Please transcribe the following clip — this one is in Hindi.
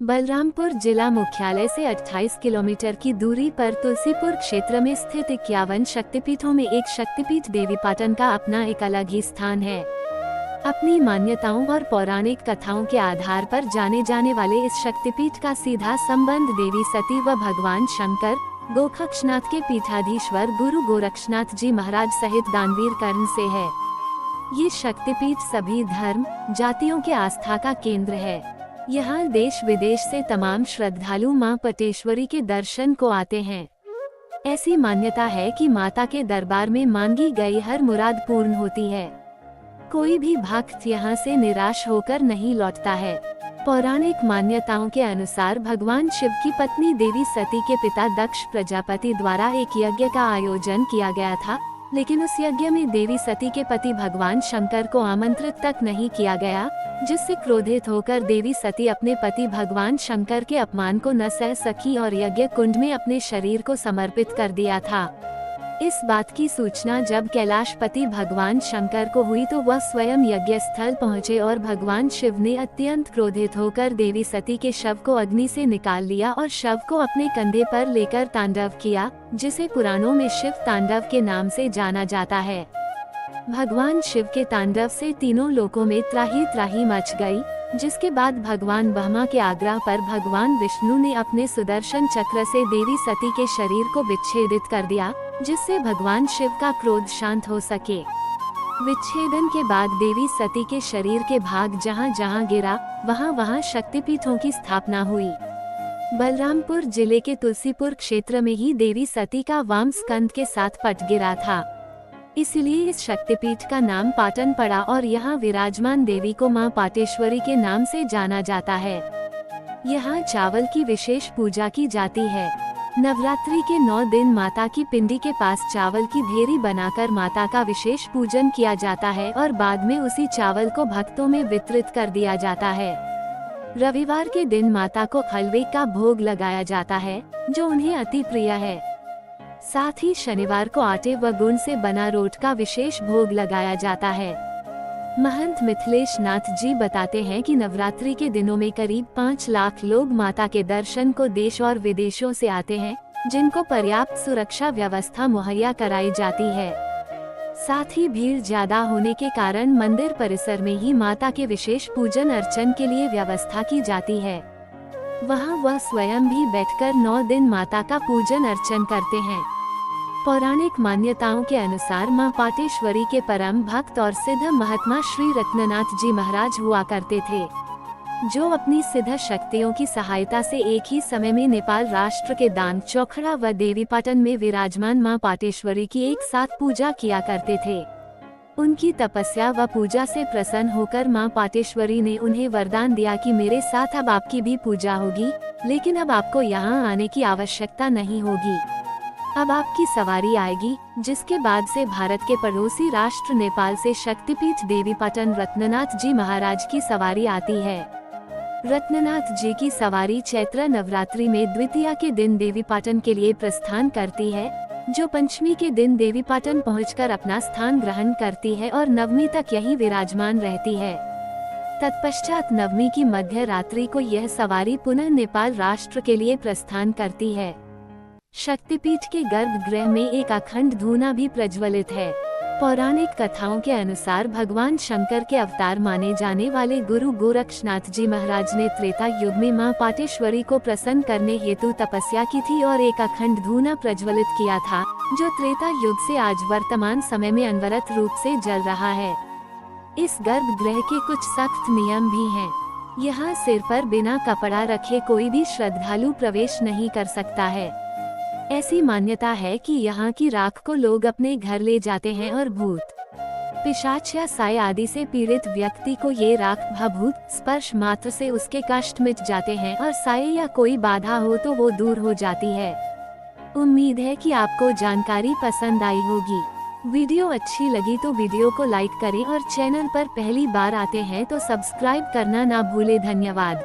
बलरामपुर जिला मुख्यालय से 28 किलोमीटर की दूरी पर तुलसीपुर क्षेत्र में स्थित 51 शक्तिपीठों में एक शक्तिपीठ देवीपाटन का अपना एक अलग ही स्थान है। अपनी मान्यताओं और पौराणिक कथाओं के आधार पर जाने जाने वाले इस शक्तिपीठ का सीधा संबंध देवी सती व भगवान शंकर, गोरक्षनाथ के पीठाधीश्वर गुरु गोरक्षनाथ जी महाराज सहित दानवीर कर्ण से है। ये शक्तिपीठ सभी धर्म जातियों के आस्था का केंद्र है। यहाँ देश विदेश से तमाम श्रद्धालु मां पटेश्वरी के दर्शन को आते हैं। ऐसी मान्यता है कि माता के दरबार में मांगी गई हर मुराद पूर्ण होती है। कोई भी भक्त यहाँ से निराश होकर नहीं लौटता है। पौराणिक मान्यताओं के अनुसार भगवान शिव की पत्नी देवी सती के पिता दक्ष प्रजापति द्वारा एक यज्ञ का आयोजन किया गया था, लेकिन उस यज्ञ में देवी सती के पति भगवान शंकर को आमंत्रित तक नहीं किया गया, जिससे क्रोधित होकर देवी सती अपने पति भगवान शंकर के अपमान को न सह सकी और यज्ञ कुंड में अपने शरीर को समर्पित कर दिया था। इस बात की सूचना जब कैलाशपति भगवान शंकर को हुई तो वह स्वयं यज्ञ स्थल पहुँचे और भगवान शिव ने अत्यंत क्रोधित होकर देवी सती के शव को अग्नि से निकाल लिया और शव को अपने कंधे पर लेकर तांडव किया, जिसे पुराणों में शिव तांडव के नाम से जाना जाता है। भगवान शिव के तांडव से तीनों लोकों में त्राही त्राही मच गई, जिसके बाद भगवान ब्रह्मा के आग्रह पर भगवान विष्णु ने अपने सुदर्शन चक्र से देवी सती के शरीर को विच्छेदित कर दिया, जिससे भगवान शिव का क्रोध शांत हो सके। विच्छेदन के बाद देवी सती के शरीर के भाग जहां जहां गिरा, वहां वहां शक्तिपीठों की स्थापना हुई। बलरामपुर जिले के तुलसीपुर क्षेत्र में ही देवी सती का वाम स्कंद के साथ पट गिरा था, इसलिए इस शक्तिपीठ का नाम पाटन पड़ा और यहाँ विराजमान देवी को मां पाटेश्वरी के नाम से जाना जाता है। यहाँ चावल की विशेष पूजा की जाती है। नवरात्रि के 9 दिन माता की पिंडी के पास चावल की ढेरी बनाकर माता का विशेष पूजन किया जाता है और बाद में उसी चावल को भक्तों में वितरित कर दिया जाता है। रविवार के दिन माता को हलवे का भोग लगाया जाता है, जो उन्हें अति प्रिय है। साथ ही शनिवार को आटे व गुड़ से बना रोट का विशेष भोग लगाया जाता है। महंत मिथिलेश नाथ जी बताते हैं कि नवरात्रि के दिनों में करीब 5 लाख लोग माता के दर्शन को देश और विदेशों से आते हैं, जिनको पर्याप्त सुरक्षा व्यवस्था मुहैया कराई जाती है। साथ ही भीड़ ज्यादा होने के कारण मंदिर परिसर में ही माता के विशेष पूजन अर्चन के लिए व्यवस्था की जाती है। वहां वह स्वयं भी बैठकर 9 दिन माता का पूजन अर्चन करते हैं। पौराणिक मान्यताओं के अनुसार मां पाटेश्वरी के परम भक्त और सिद्ध महात्मा श्री रत्ननाथ जी महाराज हुआ करते थे, जो अपनी सिद्ध शक्तियों की सहायता से एक ही समय में नेपाल राष्ट्र के दान चौखड़ा व देवीपाटन में विराजमान मां पाटेश्वरी की एक साथ पूजा किया करते थे। उनकी तपस्या व पूजा से प्रसन्न होकर मां पाटेश्वरी ने उन्हें वरदान दिया कि मेरे साथ अब आपकी भी पूजा होगी, लेकिन अब आपको यहाँ आने की आवश्यकता नहीं होगी। अब आपकी सवारी आएगी, जिसके बाद से भारत के पड़ोसी राष्ट्र नेपाल से शक्तिपीठ देवीपाटन रत्ननाथ जी महाराज की सवारी आती है। रत्ननाथ जी की सवारी चैत्र नवरात्रि में द्वितीया के दिन देवीपाटन के लिए प्रस्थान करती है, जो पंचमी के दिन देवीपाटन पहुंचकर अपना स्थान ग्रहण करती है और नवमी तक यहीं विराजमान रहती है। तत्पश्चात नवमी की मध्य रात्रि को यह सवारी पुनः नेपाल राष्ट्र के लिए प्रस्थान करती है। शक्तिपीठ के गर्भगृह में एक अखंड धूना भी प्रज्वलित है। पौराणिक कथाओं के अनुसार भगवान शंकर के अवतार माने जाने वाले गुरु गोरक्षनाथ जी महाराज ने त्रेता युग में मां पाटेश्वरी को प्रसन्न करने हेतु तपस्या की थी और एक अखंड धूना प्रज्वलित किया था, जो त्रेता युग से आज वर्तमान समय में अनवरत रूप से जल रहा है। इस गर्भगृह के कुछ सख्त नियम भी हैं। यहाँ सिर पर बिना कपड़ा रखे कोई भी श्रद्धालु प्रवेश नहीं कर सकता है। ऐसी मान्यता है कि यहाँ की राख को लोग अपने घर ले जाते हैं और भूत, पिशाच या साए आदि से पीड़ित व्यक्ति को ये राख भभूत स्पर्श मात्र से उसके कष्ट मिट जाते हैं और साए या कोई बाधा हो तो वो दूर हो जाती है। उम्मीद है कि आपको जानकारी पसंद आई होगी। वीडियो अच्छी लगी तो वीडियो को लाइक करें और चैनल पर पहली बार आते हैं तो सब्सक्राइब करना ना भूले। धन्यवाद।